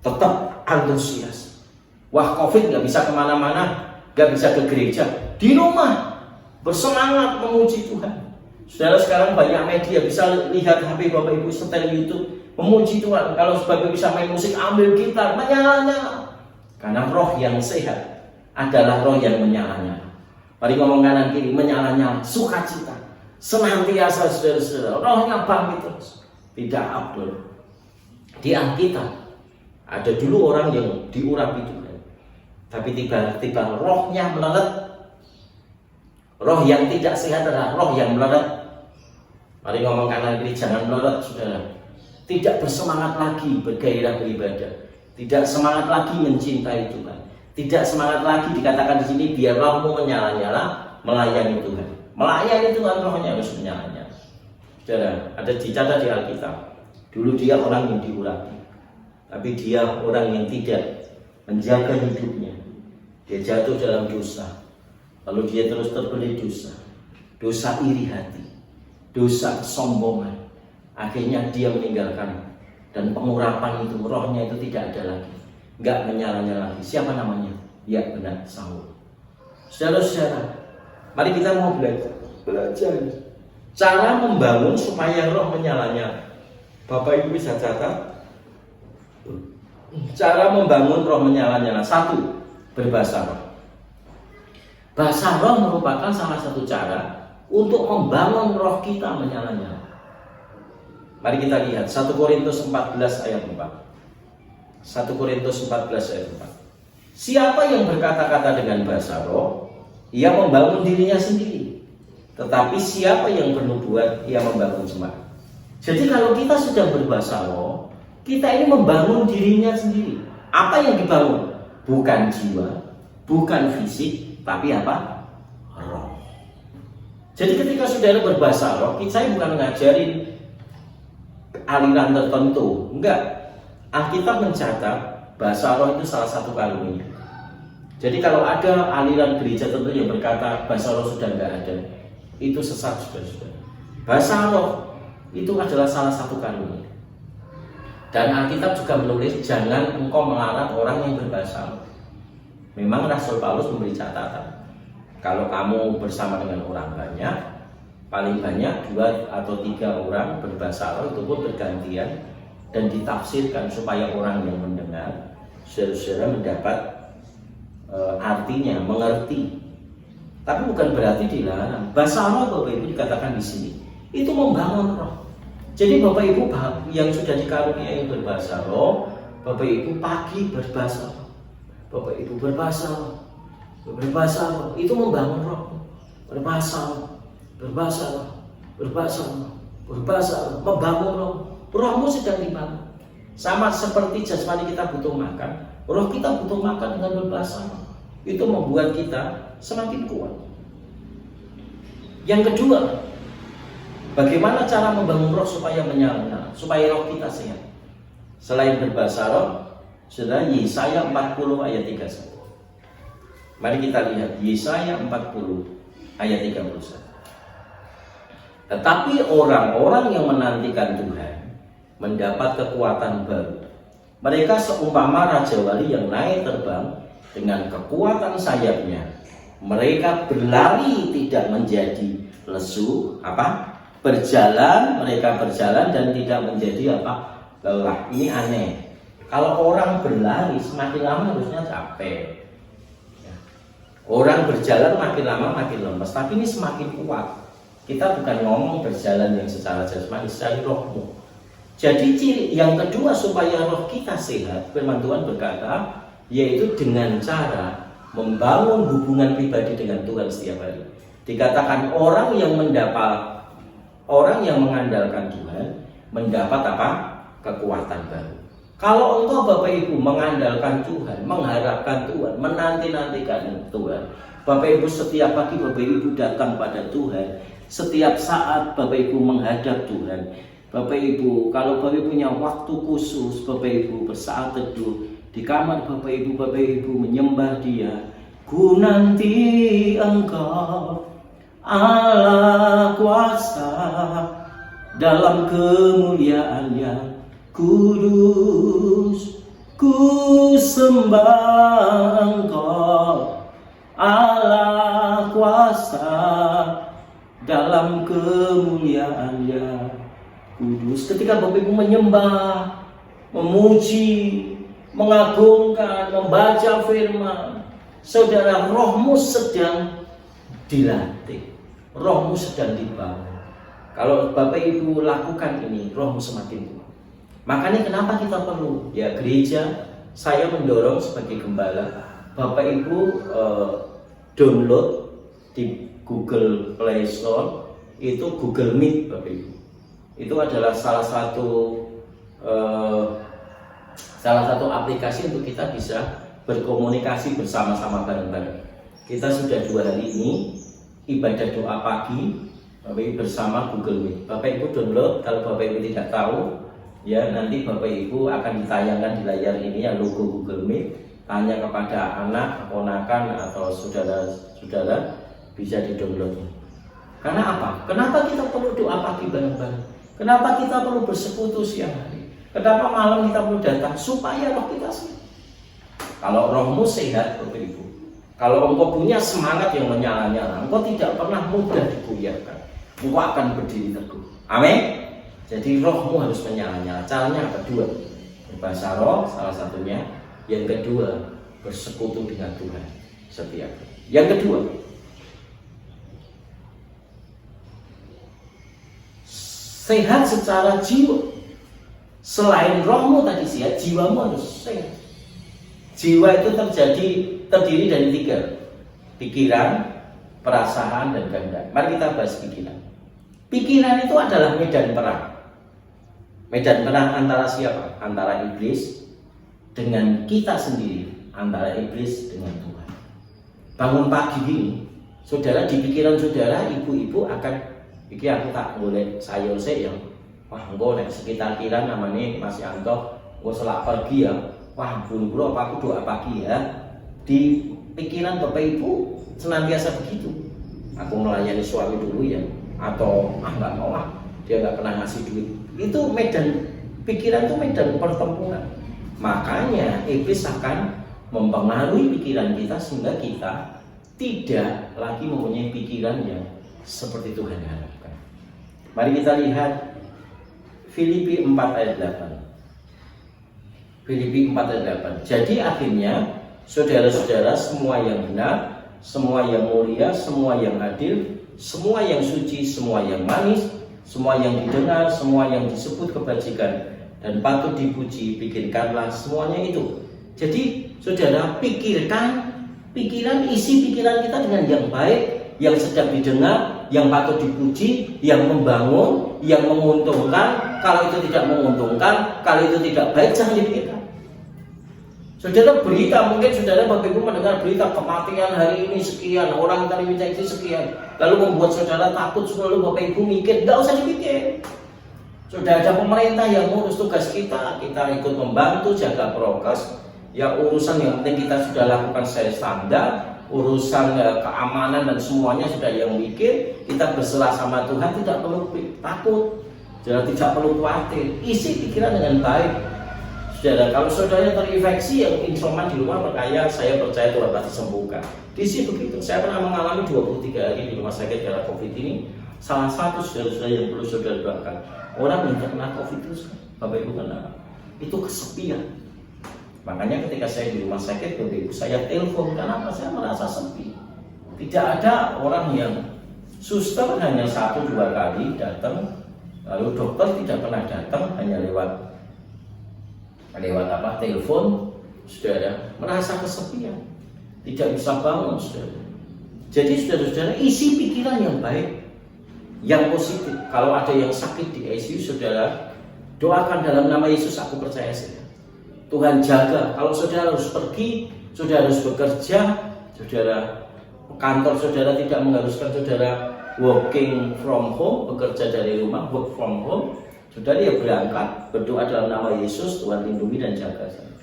Tetap antusias. Wah, COVID nggak bisa kemana-mana, nggak bisa ke gereja, di rumah bersemangat memuji Tuhan. Saudara, sekarang banyak media, bisa lihat HP Bapak Ibu, setel YouTube, memuji Tuhan. Kalau sebagai bisa main musik, ambil gitar, menyala-nyala. Karena roh yang sehat adalah roh yang menyala-nyala. Mari ngomong kanan kiri, menyala-nyala, sukacita, senantiasa saudara-saudara, rohnya bangkit terus, tidak abdul. Di Alkitab ada dulu orang yang diurapi Tuhan, tapi tiba-tiba rohnya melelet. Roh yang tidak sehat adalah roh yang melelet. Mari ngomong kanan kiri, jangan melelet saudara. Tidak bersemangat lagi bergairah beribadah, tidak semangat lagi mencintai Tuhan, tidak semangat lagi dikatakan di sini biar rohmu menyala-nyala melayani Tuhan. Melayani Tuhan rohnya harus menyala-nyala. Saudara, ada dicatat di Alkitab. Dulu dia orang yang diurapi, tapi dia orang yang tidak menjaga hidupnya. Dia jatuh dalam dosa. Lalu dia terus terbelit dosa. Dosa iri hati, dosa kesombongan. Akhirnya dia meninggalkan. Dan pengurapan itu, rohnya itu tidak ada lagi, nggak menyala-nyala lagi. Siapa namanya? Ya benar, Saul. Saudara-saudara, mari kita mau belajar cara membangun supaya roh menyala-nyala. Bapak Ibu bisa catat cara membangun roh menyala-nyala. Satu, berbahasa roh. Bahasa roh merupakan salah satu cara untuk membangun roh kita menyala-nyala. Mari kita lihat 1 Korintus 14 ayat 4. 1 Korintus 14 ayat 4. Siapa yang berkata-kata dengan bahasa roh, ia membangun dirinya sendiri. Tetapi siapa yang bernubuat, ia membangun jemaat. Jadi kalau kita sudah berbahasa roh, kita ini membangun dirinya sendiri. Apa yang dibangun? Bukan jiwa, bukan fisik, tapi apa? Roh. Jadi ketika saudara berbahasa roh, saya bukan ngajarin aliran tertentu. Enggak. Alkitab mencatat bahasa roh itu salah satu karunia. Jadi kalau ada aliran gereja tertentu yang berkata bahasa roh sudah enggak ada, itu sesat sudah. Bahasa roh itu adalah salah satu karunia. Dan Alkitab juga menulis jangan engkau melarang orang yang berbahasa roh. Memang Rasul Paulus memberi catatan. Kalau kamu bersama dengan orang banyak, paling banyak 2 atau 3 orang berbahasa roh, itu pun bergantian dan ditafsirkan supaya orang yang mendengar saudara mendapat artinya, mengerti. Tapi bukan berarti dilarang. Bahasa roh Bapak Ibu dikatakan di sini itu membangun roh. Jadi Bapak Ibu yang sudah dikaruniai berbahasa roh, Bapak Ibu pagi berbahasa roh, Bapak Ibu berbahasa roh, itu membangun roh. Berbahasa roh, membangun roh. Rohmu sedang dibangun. Sama seperti jasmani kita butuh makan, roh kita butuh makan dengan berbahasa roh. Itu membuat kita semakin kuat. Yang kedua, bagaimana cara membangun roh supaya menyala, supaya roh kita sehat? Selain berbahasa roh, saudara, Yesaya 40 ayat 31. Mari kita lihat Yesaya 40 ayat 31. Tetapi orang-orang yang menantikan Tuhan mendapat kekuatan baru. Mereka seumpama raja wali yang naik terbang dengan kekuatan sayapnya. Mereka berlari tidak menjadi lesu, mereka berjalan dan tidak menjadi lelah. Ini aneh. Kalau orang berlari semakin lama harusnya capek. Orang berjalan makin lama makin lemas, tapi ini semakin kuat. Kita bukan ngomong berjalan yang secara jasmani, secara rohmu. Jadi ciri yang kedua supaya roh kita sehat, firman Tuhan berkata, yaitu dengan cara membangun hubungan pribadi dengan Tuhan setiap hari. Dikatakan orang yang mengandalkan Tuhan mendapat kekuatan baru. Kalau engkau Bapak Ibu mengandalkan Tuhan, mengharapkan Tuhan, menanti-nantikan Tuhan, Bapak Ibu setiap pagi Bapak Ibu datang pada Tuhan, setiap saat Bapak Ibu menghadap Tuhan. Bapak Ibu, kalau Bapak Ibu punya waktu khusus, Bapak Ibu bersaat teduh di kamar Bapak Ibu menyembah Dia. Ku nanti Engkau Allah kuasa dalam kemuliaan-Nya kudus, ku sembah Engkau Allah kuasa dalam kemuliaan-Nya kudus. Ketika Bapak Ibu menyembah, memuji, mengagungkan, membaca firman, saudara, rohmu sedang dilatih, rohmu sedang dibangun. Kalau Bapak Ibu lakukan ini, rohmu semakin kuat. Makanya kenapa kita perlu gereja, saya mendorong sebagai gembala, Bapak Ibu download di Google Play Store itu Google Meet, Bapak Ibu. Itu adalah salah satu aplikasi untuk kita bisa berkomunikasi bersama-sama bareng-bareng. Kita sudah 2 hari ini ibadah doa pagi Bapak Ibu bersama Google Meet. Bapak Ibu download, kalau Bapak Ibu tidak tahu, nanti Bapak Ibu akan ditayangkan di layar ini logo Google Meet. Tanya kepada anak, ponakan atau saudara-saudara, bisa di-download. Karena apa? Kenapa kita perlu doa pagi bareng-bareng? Kenapa kita perlu bersekutu siang hari? Kenapa malam kita perlu datang? Supaya roh kita sehat. Kalau rohmu sehat, Bapak Ibu, kalau engkau punya semangat yang menyala-nyala, engkau tidak pernah mudah digoyahkan, engkau akan berdiri teguh. Amin. Jadi rohmu harus menyala-nyala. Caranya apa? 2. Berbahasa roh salah satunya. Yang kedua, bersekutu dengan Tuhan setiap hari. Yang kedua, sehat secara jiwa. Selain rohmu tadi sehat, jiwamu harus sehat. Jiwa itu terdiri dari 3. Pikiran, perasaan, dan kehendak. Mari kita bahas pikiran. Pikiran itu adalah medan perang. Medan perang antara siapa? Antara iblis dengan kita sendiri, antara iblis dengan Tuhan. Bangun pagi gini, saudara, di pikiran saudara, ibu-ibu akan iki aku tak boleh sayur saya. Wah, engko nek sekitar kira namanya Mas Yanto, engko selak pergi ya. Wah, buru-buru apa aku doa pagi ya. Di pikiran Bapak Ibu senantiasa begitu. Aku melayani suami dulu ya, atau nggak mau dia nggak pernah ngasih duit. Itu medan pikiran, itu medan pertempuran. Makanya iblis akan mempengaruhi pikiran kita sehingga kita tidak lagi mempunyai pikiran yang seperti Tuhan harapkan. Mari kita lihat Filipi 4 ayat 8. Filipi 4 ayat 8. Jadi akhirnya saudara-saudara, semua yang benar, semua yang mulia, semua yang adil, semua yang suci, semua yang manis, semua yang didengar, semua yang disebut kebajikan dan patut dipuji, pikirkanlah semuanya itu. Jadi saudara, pikiran, isi pikiran kita dengan yang baik, yang sedap didengar, yang patut dipuji, yang membangun, yang menguntungkan. Kalau itu tidak menguntungkan, kalau itu tidak baik, jangan dipikirkan. Saudara, berita, mungkin saudara Bapak Ibu mendengar berita kematian hari ini sekian, orang terinfeksi sekian, lalu membuat saudara takut, lalu Bapak Ibu mikir, nggak usah dipikir. Sudah ada pemerintah yang ngurus tugas kita ikut membantu jaga prokes. Ya, urusan yang penting kita sudah lakukan secara standar, urusan keamanan dan semuanya sudah yang mikir. Kita berserah sama Tuhan, tidak perlu takut, tidak perlu khawatir. Isi pikiran dengan baik. Saudara, kalau saudara terinfeksi yang isoman di rumah, percaya Tuhan pasti sembuhkan. Diisi begitu. Saya pernah mengalami 23 hari di rumah sakit karena COVID ini. Salah satu saudara-saudara yang perlu saudara doakan, orang yang terkena COVID itu, Bapak Ibu kenal, itu kesepian. Makanya ketika saya di rumah sakit, Bapak Ibu, saya telepon, kenapa saya merasa sepi. Tidak ada orang yang, suster hanya 1-2 kali datang, lalu dokter tidak pernah datang, hanya lewat telepon. Saudara merasa kesepian, tidak bisa bangun, saudara. Jadi saudara-saudara, isi pikiran yang baik, yang positif. Kalau ada yang sakit di ICU, saudara doakan dalam nama Yesus, aku percaya saja Tuhan jaga. Kalau saudara harus pergi, saudara harus bekerja, saudara kantor saudara tidak mengharuskan saudara working from home, bekerja dari rumah, work from home, saudara ya berangkat, berdoa dalam nama Yesus, Tuhan lindungi dan jaga saya.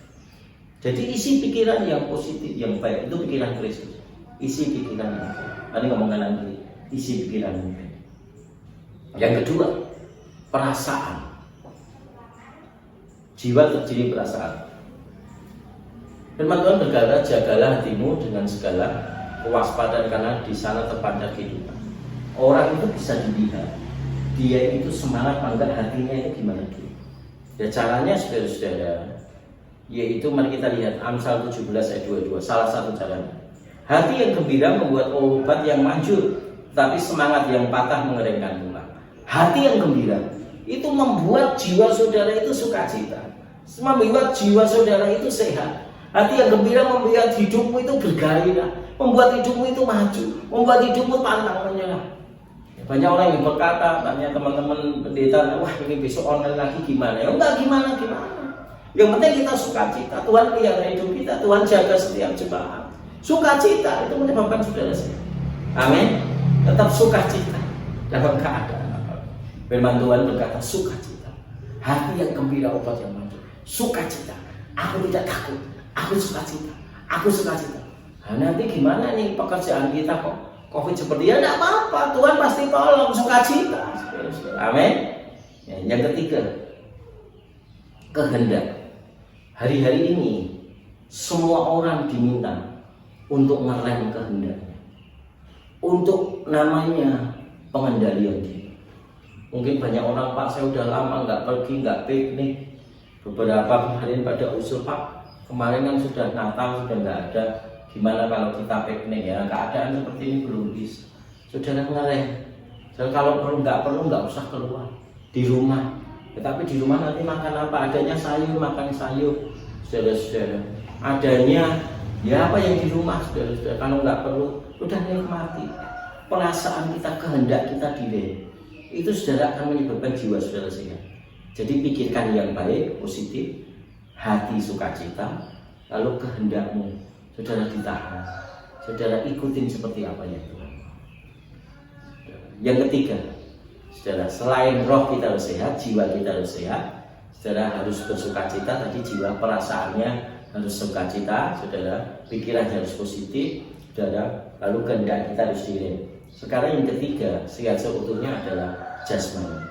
Jadi isi pikiran yang positif, yang baik, itu pikiran Kristus. Isi pikiran yang baik. Tadi ngomongkan nanti, isi pikiran yang baik. Yang kedua, perasaan. Jiwa terdiri perasaan. Firman Tuhan berkata, jagalah hatimu dengan segala kewaspadaan, karena di sana terpancar kehidupan. Orang itu bisa dilihat, dia itu semangat enggak, hatinya itu gimana dulu. Ya caranya saudara-saudara, yaitu mari kita lihat Amsal 17 ayat 22, salah satu caranya. Hati yang gembira membuat obat yang manjur, tapi semangat yang patah mengeringkan tulang. Hati yang gembira itu membuat jiwa saudara itu sukacita, membuat jiwa saudara itu sehat. Hati yang gembira membuat hidupmu itu bergairah, membuat hidupmu itu maju, membuat hidupmu pantang menyerah. Banyak orang yang berkata, tanya teman-teman pendeta, wah ini besok online lagi gimana? Ya enggak gimana. Yang penting kita sukacita. Tuhan pelihara hidup kita, Tuhan jaga setiap jemaat. Sukacita itu menyebabkan saudara sehat. Amin. Tetap sukacita dalam keadaan apa. Firman Tuhan berkata sukacita. Hati yang gembira obat yang manjur. Sukacita. Aku tidak takut. Aku sukacita. Nah, nanti gimana nih pekerjaan kita kok COVID seperti ya, tidak apa-apa, Tuhan pasti tolong, sukacita. Amin. Ya, yang ketiga, kehendak. Hari-hari ini semua orang diminta untuk ngerem kehendaknya, untuk namanya pengendalian diri. Mungkin banyak orang, Pak, saya udah lama nggak pergi, nggak piknik. Beberapa kemarin pada usul, Pak, kemarin kan sudah Natal, sudah nggak ada. Gimana kalau kita piknik ya? Keadaan seperti ini belum bisa. Saudara ngerem. Kalau nggak perlu nggak usah keluar. Di rumah Tetapi di rumah nanti makan apa? Adanya sayur, makan sayur, saudara-saudara. Adanya ya apa yang di rumah, saudara-saudara. Kalau nggak perlu, udah nikmati. Perasaan kita, kehendak kita diri itu saudara akan menyebabkan jiwa saudara sehat. Jadi pikirkan yang baik, positif, hati sukacita, lalu kehendakmu saudara ditahan. Saudara ikutin seperti apa yang Tuhan. Yang ketiga, saudara, selain roh kita harus sehat, jiwa kita harus sehat, saudara harus bersukacita. Tadi jiwa perasaannya harus sukacita, saudara, pikirannya harus positif, saudara, lalu kehendak kita harus dirim. Sekarang yang ketiga, sehat seutuhnya adalah jasmani.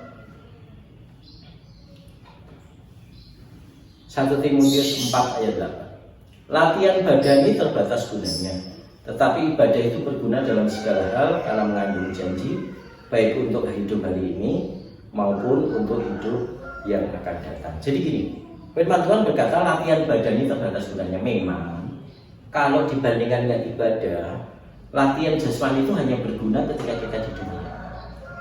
1 Timotius 4 ayat 8. Latihan badani terbatas gunanya, tetapi ibadah itu berguna dalam segala hal karena mengandung janji, baik untuk hidup hari ini maupun untuk hidup yang akan datang. Jadi gini, firman Tuhan berkata latihan badani terbatas gunanya. Memang kalau dibandingkan dengan ibadah, latihan jasmani itu hanya berguna ketika kita di dunia.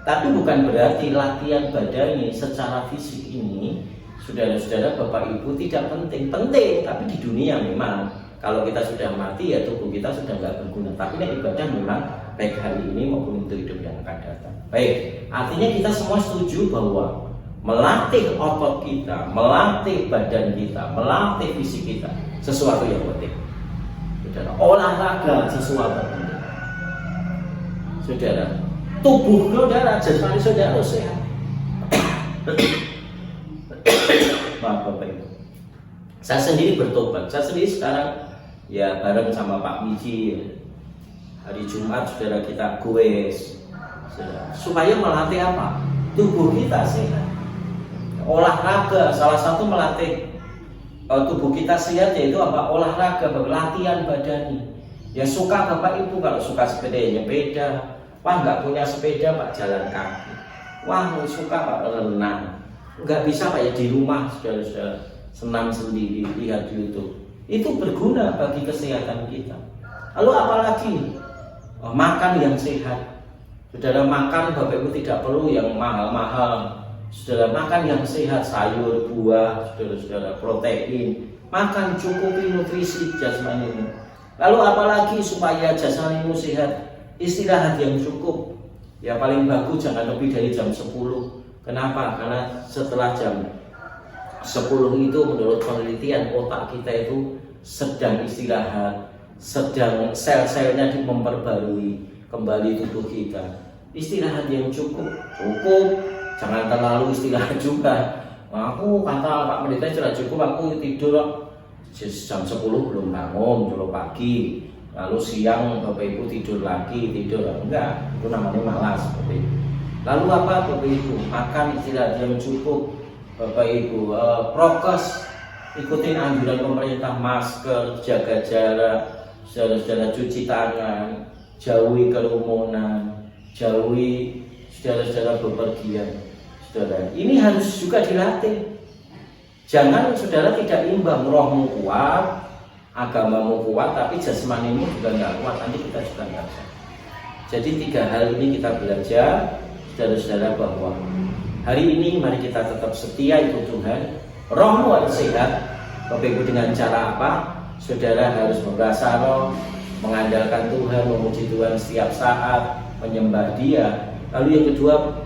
Tapi bukan berarti latihan badani secara fisik ini, saudara-saudara, Bapak Ibu, tidak penting. Penting, tapi di dunia memang. Kalau kita sudah mati ya tubuh kita sudah nggak berguna. Tapi ibadah memang baik hari ini maupun untuk hidup yang akan datang. Baik, artinya kita semua setuju bahwa melatih otot kita, melatih badan kita, melatih fisik kita sesuatu yang penting. Saudara, olahraga sesuatu yang penting. Saudara, tubuh saudara, jasmani saudara harus sehat. Maaf Bapak Ibu, saya sendiri bertobat. Saya sendiri sekarang ya bareng sama Pak Miji, hari Jumat saudara kita goes, supaya melatih apa? Tubuh kita sehat. Olahraga salah satu melatih tubuh kita sehat, yaitu apa? Olahraga, latihan badani. Ya suka Bapak Ibu, kalau suka sepeda ya sepeda. Wah nggak punya sepeda Pak, jalan kaki. Wah suka Pak, renang. Nggak bisa Pak ya di rumah saudara-saudara, senam sendiri, lihat YouTube. Itu berguna bagi kesehatan kita. Lalu apalagi makan yang sehat. Saudara, makan Bapak Ibu tidak perlu yang mahal-mahal. Saudara, makan yang sehat, sayur, buah, saudara-saudara, protein. Makan cukupi nutrisi jasmanimu. Lalu apalagi supaya jasmanimu sehat? Istirahat yang cukup. Ya paling bagus jangan lebih dari jam 10. Kenapa? Karena setelah jam 10 itu menurut penelitian otak kita itu sedang istirahat, sedang sel-selnya memperbarui kembali tubuh kita. Istirahat yang cukup, jangan terlalu istirahat juga. Aku kata Pak Pendeta istirahat cukup, aku tidur jam 10 belum bangun, dulu pagi, lalu siang Bapak Ibu tidur lagi, enggak, itu namanya malas Bapak Ibu. Lalu apa Bapak Ibu? Makan istirahat yang cukup Bapak Ibu, prokes, ikutin anjuran pemerintah, masker, jaga jarak, saudara-saudara, cuci tangan, jauhi kerumunan, jauhi saudara-saudara bepergian. Saudara, ini harus juga dilatih. Jangan saudara tidak imbang, rohmu kuat, agamamu kuat, tapi jasmanimu juga nggak kuat, nanti kita juga nggak bisa. Jadi 3 hal ini kita belajar, saudara-saudara, bahwa hari ini mari kita tetap setia ikut Tuhan. Rohmu harus sehat. Bapak Ibu, dengan cara apa? Saudara harus membaca roh, mengandalkan Tuhan, memuji Tuhan setiap saat, menyembah Dia. Lalu yang kedua,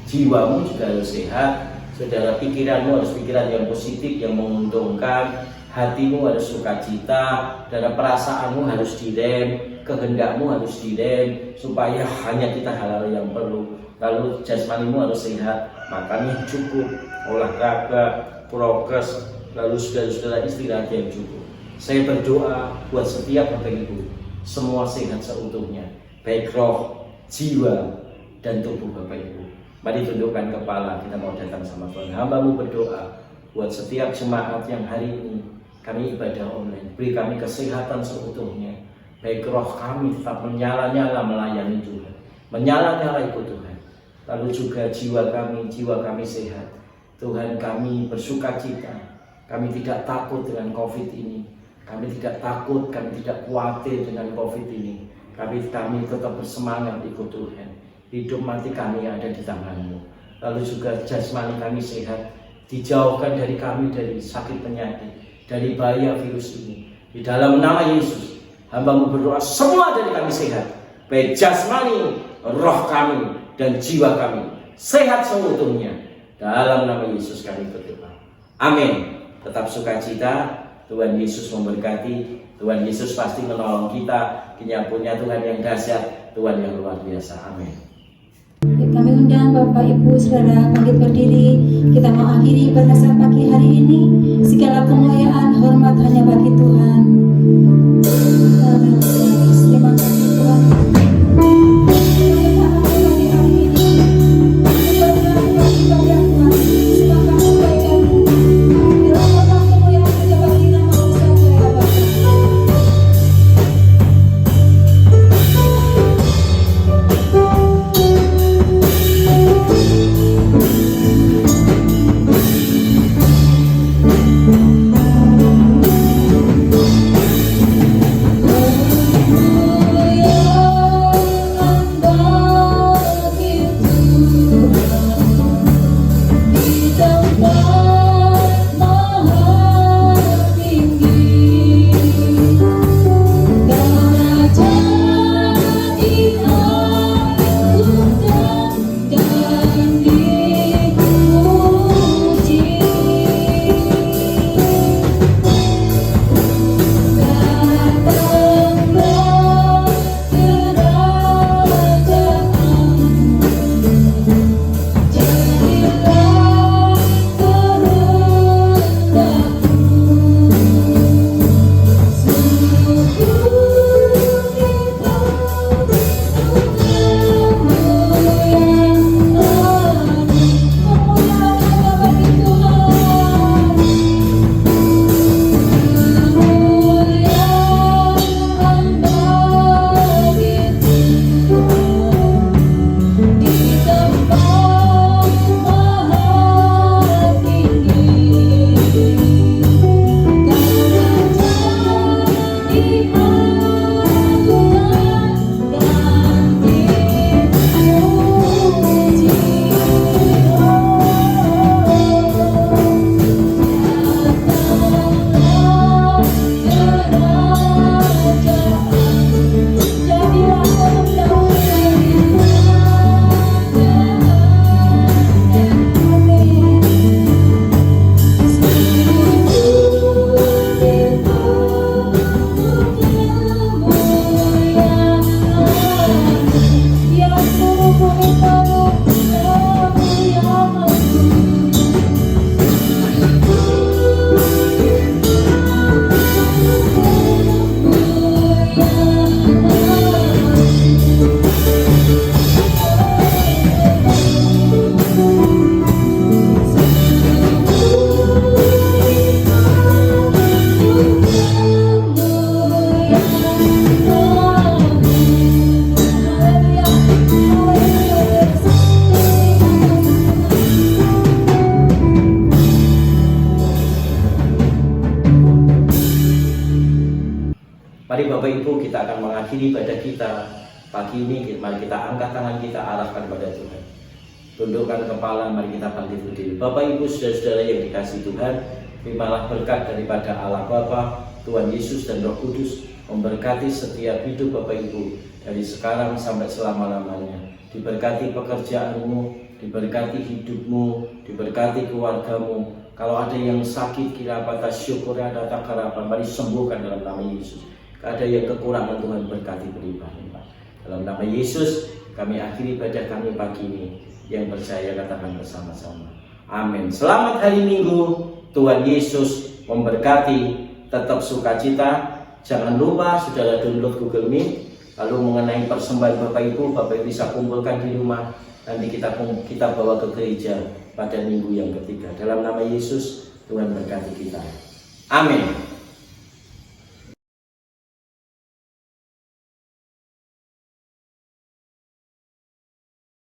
jiwamu juga harus sehat. Saudara, pikiranmu harus pikiran yang positif, yang menguntungkan. Hatimu harus sukacita, dan perasaanmu harus direm, kehendakmu harus direm, supaya hanya kita hal-hal yang perlu. Lalu jasmanimu harus sehat, makannya cukup, olahraga, prokes, lalu saudara-saudara istirahat yang cukup. Saya berdoa buat setiap Bapak Ibu, semua sehat seutuhnya, baik roh, jiwa, dan tubuh Bapak Ibu. Mari tundukkan kepala, kita mau datang sama Tuhan. Hamba-Mu berdoa buat setiap jemaat yang hari ini kami ibadah online, beri kami kesehatan seutuhnya, baik roh kami tetap menyala-nyala melayani Tuhan, menyala-nyala ikut Tuhan. Lalu juga jiwa kami sehat. Tuhan, kami bersukacita, kami tidak takut dengan COVID ini, kami tidak takut, kami tidak khawatir dengan COVID ini. Kami tetap bersemangat ikut Tuhan. Hidup mati kami ada di tangan-Mu. lalu juga jasmani kami sehat, dijauhkan dari kami dari sakit penyakit, dari bahaya virus ini. Di dalam nama Yesus, hamba-Mu berdoa semua dari kami sehat, baik jasmani, roh kami, dan jiwa kami sehat seutuhnya. Dalam nama Yesus kami berdoa. Amin. Tetap sukacita. Tuhan Yesus memberkati. Tuhan Yesus pasti menolong kita. Kita punya Tuhan yang dahsyat, Tuhan yang luar biasa. Amin. Kami undang Bapak Ibu Saudara bangkit berdiri. Kita mengakhiri pada saat pagi hari ini. Segala kemuliaan hormat hanya bagi Tuhan. Terima kasih Tuhan. Mari Bapak Ibu, kita akan mengakhiri ibadah kita pagi ini. Mari kita angkat tangan kita, arahkan pada Tuhan. Tundukkan kepala, mari kita bangkit berdiri. Bapak Ibu, saudara-saudara yang dikasihi Tuhan, terimalah berkat daripada Allah Bapa, Tuhan Yesus dan Roh Kudus memberkati setiap hidup Bapak Ibu dari sekarang sampai selama-lamanya. Diberkati pekerjaanmu, diberkati hidupmu, diberkati keluargamu. Kalau ada yang sakit, kira patah syukur, ada tak harapan, mari sembuhkan dalam nama Yesus. Ada yang kekurangan, Tuhan berkati berlimpah-limpah. Dalam nama Yesus kami akhiri ibadah kami pagi ini. Yang percaya katakan bersama-sama amin. Selamat hari Minggu. Tuhan Yesus memberkati. Tetap sukacita. Jangan lupa saudara download Google Meet. Lalu mengenai persembahan Bapak Ibu bisa kumpulkan di rumah. Nanti kita bawa ke gereja pada minggu yang ketiga. Dalam nama Yesus Tuhan berkati kita. Amin.